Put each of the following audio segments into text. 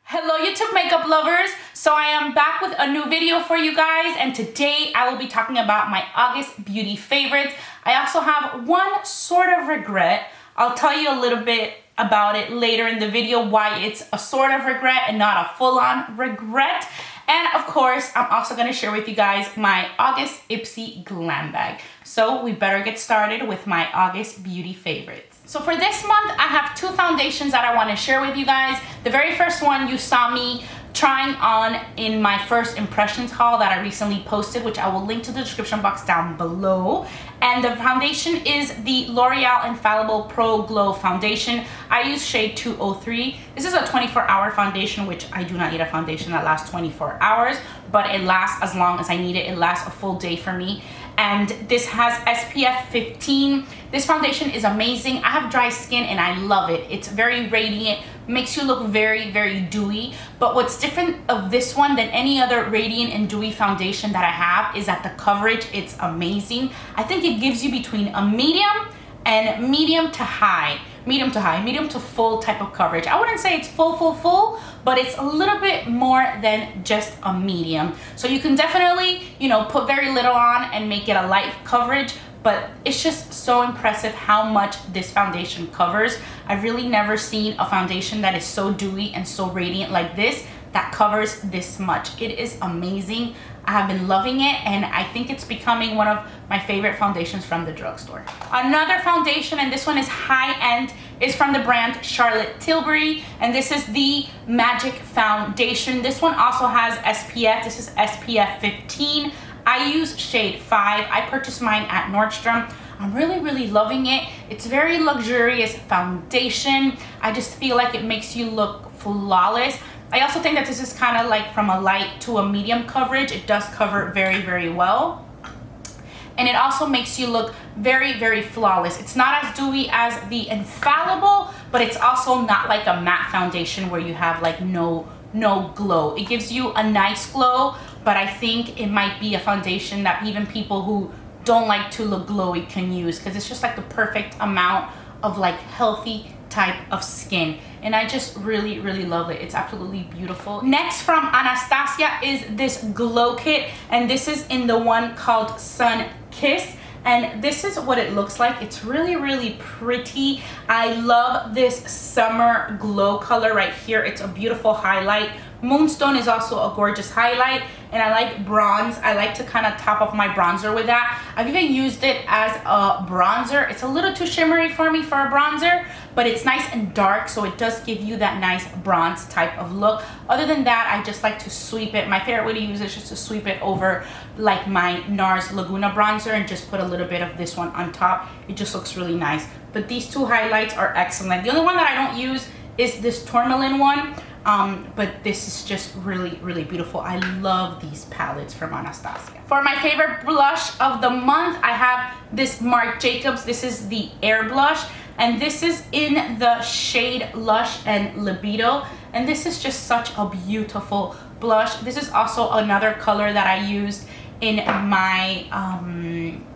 Hello YouTube makeup lovers, so I am back with a new video for you guys, and today I will be talking about my August beauty favorites. I also have one sort of regret. I'll tell you a little bit about it later in the video, why it's a sort of regret and not a full-on regret. And of course, I'm also going to share with you guys my August Ipsy Glam bag. So we better get started with my August beauty favorites. So for this month, I have two foundations that I want to share with you guys. The very first one you saw me trying on in my first impressions haul that I recently posted, which I will link to the description box down below. And the foundation is the L'Oreal Infallible Pro Glow Foundation. I use shade 203. This is a 24-hour foundation, which I do not need a foundation that lasts 24 hours, but it lasts as long as I need it. It lasts a full day for me. And this has SPF 15. This foundation is amazing. I have dry skin and I love it. It's very radiant, makes you look very, very dewy. But what's different of this one than any other radiant and dewy foundation that I have is that the coverage, it's amazing. I think it gives you between a medium and medium to full type of coverage. I wouldn't say it's full, but it's a little bit more than just a medium. So you can definitely, put very little on and make it a light coverage, but it's just so impressive how much this foundation covers. I've really never seen a foundation that is so dewy and so radiant like this that covers this much. It is amazing. I have been loving it, and I think it's becoming one of my favorite foundations from the drugstore. Another foundation, and this one is high-end, is from the brand Charlotte Tilbury, and this is the Magic Foundation. This one also has SPF. This is SPF 15. I use shade 5. I purchased mine at Nordstrom. I'm really loving it. It's very luxurious foundation. I just feel like it makes you look flawless. I also think that this is kind of like from a light to a medium coverage. It does cover very well. And it also makes you look very flawless. It's not as dewy as the Infallible, but it's also not like a matte foundation where you have like no glow. It gives you a nice glow, but I think it might be a foundation that even people who don't like to look glowy can use, because it's just like the perfect amount of like healthy type of skin, and I just really love it. It's absolutely beautiful. Next from Anastasia is this glow kit, and this is in the one called Sunkissed, and this is what it looks like. It's really pretty. I love this summer glow color right here. It's a beautiful highlight. Moonstone is also a gorgeous highlight, and I like bronze. I like to kind of top off my bronzer with that. I've even used it as a bronzer. It's a little too shimmery for me for a bronzer, but it's nice and dark, so it does give you that nice bronze type of look. Other than that, I just like to sweep it. My favorite way to use it is just to sweep it over like my NARS Laguna bronzer and just put a little bit of this one on top. It just looks really nice. But these two highlights are excellent. The only one that I don't use is this tourmaline one. But this is just really beautiful. I love these palettes from Anastasia. For my favorite blush of the month, I have this Marc Jacobs. This is the Air Blush, and this is in the shade Lush and Libido, and this is just such a beautiful blush. This is also another color that I used in my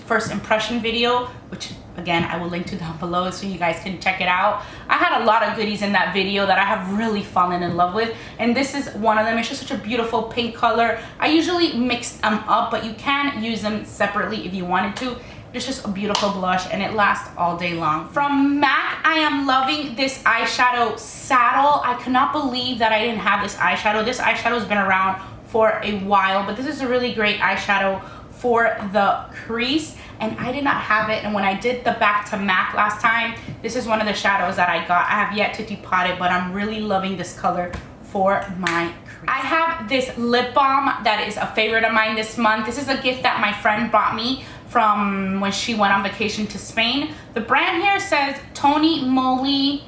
first impression video, which again I will link to down below so you guys can check it out. I had a lot of goodies in that video that I have really fallen in love with, and this is one of them. It's just such a beautiful pink color. I usually mix them up, but you can use them separately if you wanted to. It's just a beautiful blush, and it lasts all day long. From MAC, I am loving this eyeshadow saddle. I cannot believe that I didn't have this eyeshadow. This eyeshadow has been around for a while, but this is a really great eyeshadow for the crease, and I did not have it. And when I did the back to MAC last time, this is one of the shadows that I got. I have yet to depot it, but I'm really loving this color for my crease. I have this lip balm that is a favorite of mine this month. This is a gift that my friend bought me from when she went on vacation to Spain. The brand here says Tony Moly,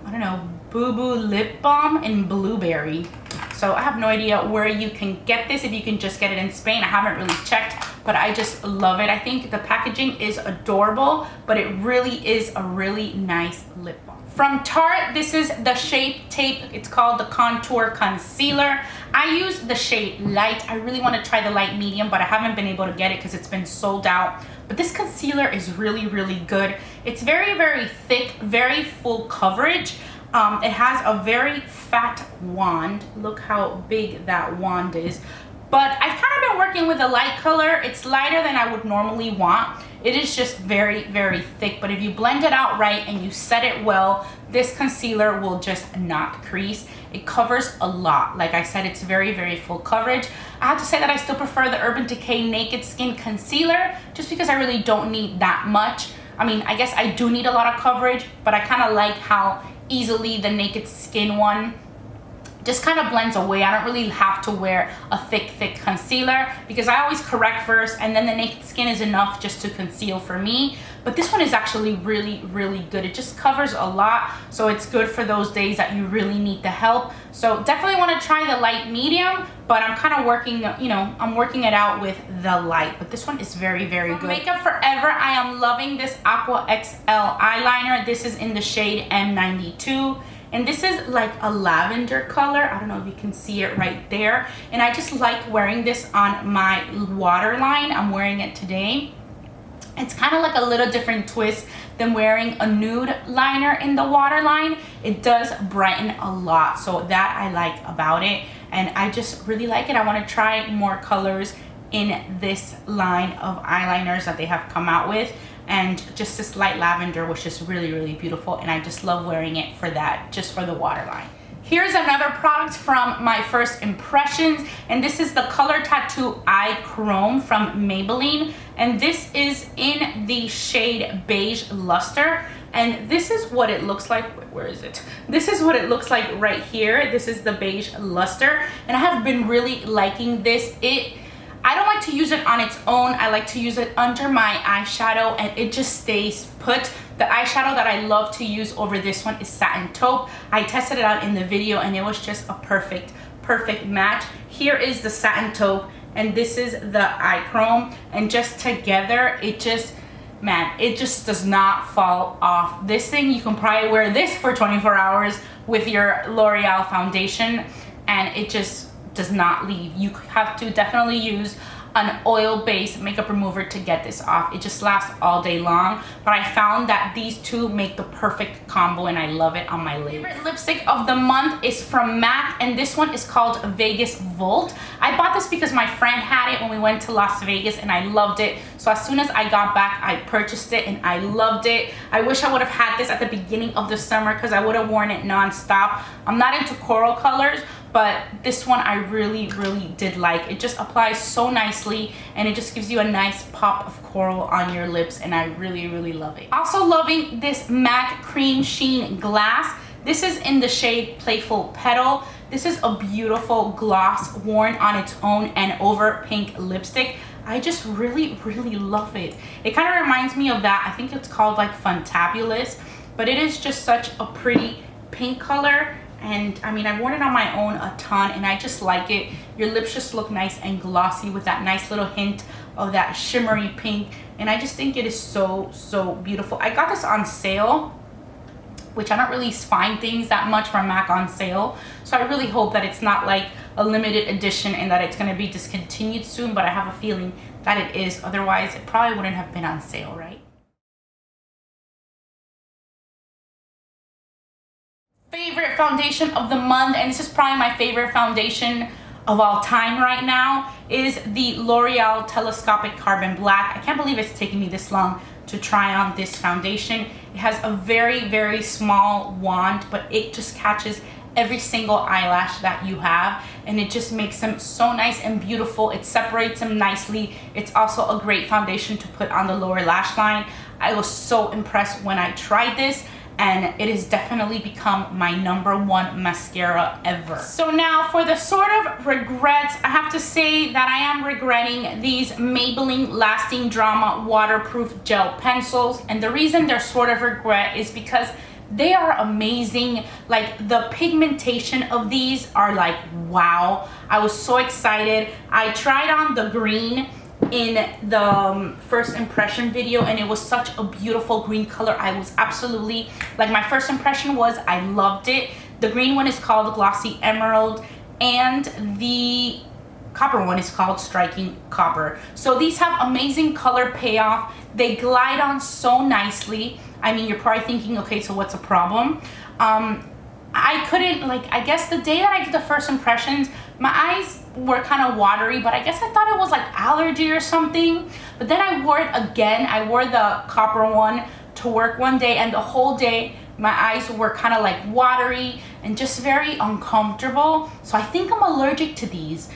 I don't know, Boo Boo Lip Balm in Blueberry. So I have no idea where you can get this, if you can just get it in Spain. I haven't really checked, but I just love it. I think the packaging is adorable, but it really is a really nice lip balm. From Tarte, this is the Shape Tape. It's called the Contour Concealer. I use the shade Light. I really want to try the light medium, but I haven't been able to get it because it's been sold out. But this concealer is really good. It's very thick, very full coverage. It has a very fat wand. Look how big that wand is. But I've kind of been working with a light color. It's lighter than I would normally want. It is just very, very thick, but if you blend it out right and you set it well, this concealer will just not crease. It covers a lot. Like I said, it's very, very full coverage. I have to say that I still prefer the Urban Decay Naked Skin Concealer just because I really don't need that much. I mean, I guess I do need a lot of coverage, but I kind of like how easily the Naked Skin one just kind of blends away. I don't really have to wear a thick concealer because I always correct first, and then the Naked Skin is enough just to conceal for me. But this one is actually really, really good. It just covers a lot, so it's good for those days that you really need the help. So definitely want to try the light medium, but I'm kind of working, you know, I'm working it out with the light. But this one is very, very good. Makeup Forever, I am loving this Aqua XL eyeliner. This is in the shade M92. And this is like a lavender color. I don't know if you can see it right there. And I just like wearing this on my waterline. I'm wearing it today. It's kind of like a little different twist than wearing a nude liner in the waterline. It does brighten a lot, so that I like about it. And I just really like it. I want to try more colors in this line of eyeliners that they have come out with. And just this light lavender, which is really, really beautiful. And I just love wearing it for that, just for the waterline. Here's another product from my first impressions. And this is the Color Tattoo Eye Chrome from Maybelline. And this is in the shade Beige Luster. And this is what it looks like. Where is it? This is what it looks like right here. This is the Beige Luster. And I have been really liking this. I don't like to use it on its own. I like to use it under my eyeshadow and it just stays put. The eyeshadow that I love to use over this one is Satin Taupe. I tested it out in the video and it was just a perfect match. Here is the Satin Taupe and this is the Eye Chrome, and just together it just, man, it just does not fall off. This thing, you can probably wear this for 24 hours with your L'Oreal foundation and it just does not leave. You have to definitely use an oil-based makeup remover to get this off. It just lasts all day long, but I found that these two make the perfect combo and I love it on my lids. Favorite lipstick of the month is from MAC, and this one is called Vegas Volt. I bought this because my friend had it when we went to Las Vegas and I loved it. So as soon as I got back, I purchased it and I loved it. I wish I would have had this at the beginning of the summer because I would have worn it non-stop. I'm not into coral colors, but this one I really, really did like. It just applies so nicely and it just gives you a nice pop of coral on your lips, and I really, really love it. Also loving this MAC Cream Sheen Glass. This is in the shade Playful Petal. This is a beautiful gloss worn on its own and over pink lipstick. I just really, really love it. It kind of reminds me of that. I think it's called like Funtabulous, but it is just such a pretty pink color. And I mean, I've worn it on my own a ton and I just like it. Your lips just look nice and glossy with that nice little hint of that shimmery pink. And I just think it is so, so beautiful. I got this on sale, which I don't really find things that much from MAC on sale. So I really hope that it's not like a limited edition and that it's going to be discontinued soon, but I have a feeling that it is. Otherwise, it probably wouldn't have been on sale, right? Favorite foundation of the month, and this is probably my favorite foundation of all time right now, is the L'Oreal Telescopic Carbon Black. I can't believe it's taken me this long to try on this foundation. It has a very, very small wand, but it just catches every single eyelash that you have, and it just makes them so nice and beautiful. It separates them nicely. It's also a great foundation to put on the lower lash line. I was so impressed when I tried this, and it has definitely become my #1 mascara ever. So now for the sort of regrets, I have to say that I am regretting these Maybelline Lasting Drama Waterproof Gel Pencils. And the reason they're sort of regret is because they are amazing. Like, the pigmentation of these are like, wow. I was so excited. I tried on the green in the first impression video and it was such a beautiful green color. I was absolutely, like, my first impression was I loved it. The green one is called Glossy Emerald and the copper one is called Striking Copper. So these have amazing color payoff. They glide on so nicely. I mean, you're probably thinking, okay, so what's the problem? I couldn't, like, I guess the day that I did the first impressions, my eyes were kind of watery, but I guess I thought it was like allergy or something. But then I wore it again. I wore the copper one to work one day, and the whole day my eyes were kind of like watery and just very uncomfortable. So I think I'm allergic to these.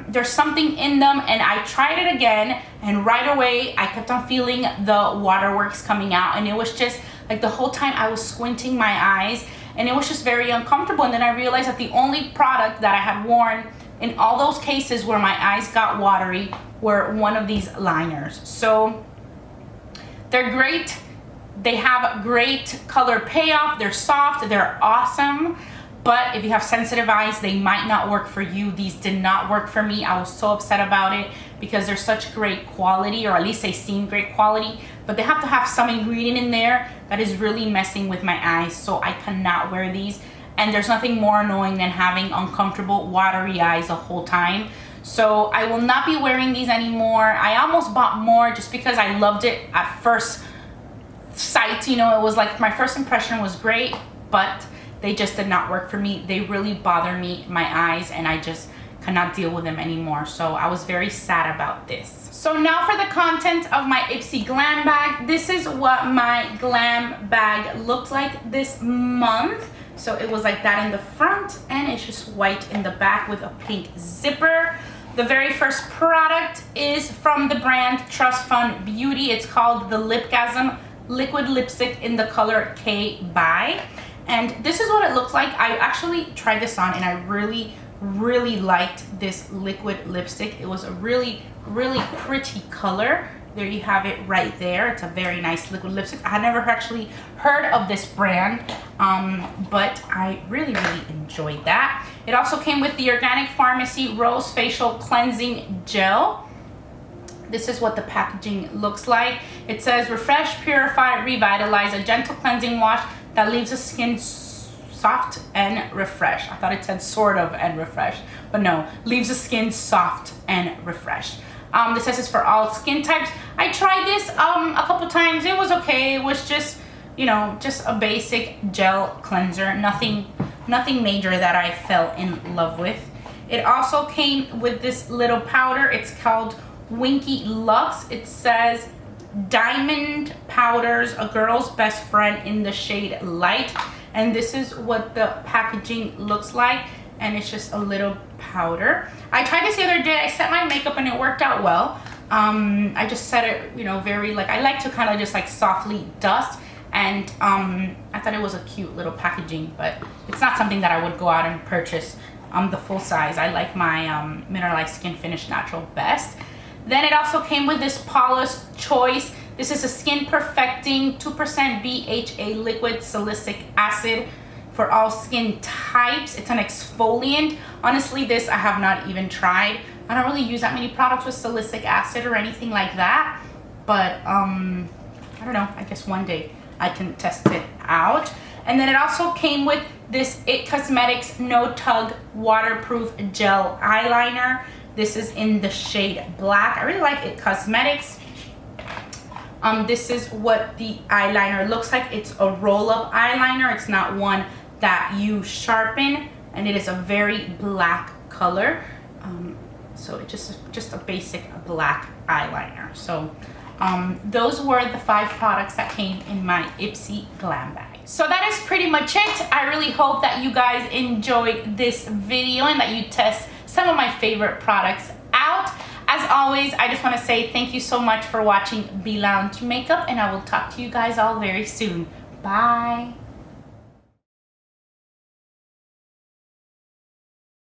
There's something in them, and I tried it again, and right away I kept on feeling the waterworks coming out, and it was just like the whole time I was squinting my eyes, and it was just very uncomfortable. And then I realized that the only product that I had worn in all those cases where my eyes got watery were one of these liners. So they're great. They have great color payoff. They're soft, they're awesome. But if you have sensitive eyes, they might not work for you. These did not work for me. I was so upset about it because they're such great quality, or at least they seem great quality, but they have to have some ingredient in there that is really messing with my eyes. So I cannot wear these. And there's nothing more annoying than having uncomfortable watery eyes the whole time. So I will not be wearing these anymore. I almost bought more just because I loved it at first sight. You know, it was like my first impression was great, but they just did not work for me. They really bother me, my eyes, and I just cannot deal with them anymore. So I was very sad about this. So now for the content of my Ipsy Glam bag. This is what my glam bag looked like this month. So it was like that in the front, and it's just white in the back with a pink zipper. The very first product is from the brand Trust Fund Beauty. It's called the Lipgasm Liquid Lipstick in the color K by. And this is what it looks like. I actually tried this on, and I really liked this liquid lipstick. It was a really pretty color. There you have it right there. It's a very nice liquid lipstick. I had never actually heard of this brand, but I really enjoyed that. It also came with the Organic Pharmacy Rose Facial Cleansing Gel. This is what the packaging looks like. It says refresh, purify, revitalize, a gentle cleansing wash that leaves the skin soft and refreshed. I thought it said sort of and refreshed, but no, leaves the skin soft and refreshed. This says it's for all skin types. I tried this a couple times. It was okay. It was just, you know, just a basic gel cleanser. Nothing major that I fell in love with. It also came with this little powder. It's called Winky Lux. It says Diamond Powders, a girl's best friend, in the shade Light. And this is what the packaging looks like, and it's just a little powder. I tried this the other day. I set my makeup and it worked out well. I just set it, you know, very, like, I like to kind of just like softly dust, and I thought it was a cute little packaging, but it's not something that I would go out and purchase the full size. I like my Mineralized Skin Finish Natural best. Then it also came with this Paula's Choice. This is a skin perfecting 2% BHA liquid salicylic acid for all skin types. It's an exfoliant. Honestly, this I have not even tried. I don't really use that many products with salicylic acid or anything like that, but I don't know, I guess one day I can test it out. And then it also came with this It Cosmetics No Tug Waterproof Gel Eyeliner. This is in the shade Black. I really like It Cosmetics. This is what the eyeliner looks like. It's a roll-up eyeliner. It's not one that you sharpen, and it is a very black color. So it's just a basic black eyeliner. So those were the 5 products that came in my Ipsy Glam bag. So that is pretty much it. I really hope that you guys enjoyed this video and that you test some of my favorite products out. As always, I just want to say thank you so much for watching Be Lounge Makeup, and I will talk to you guys all very soon. Bye.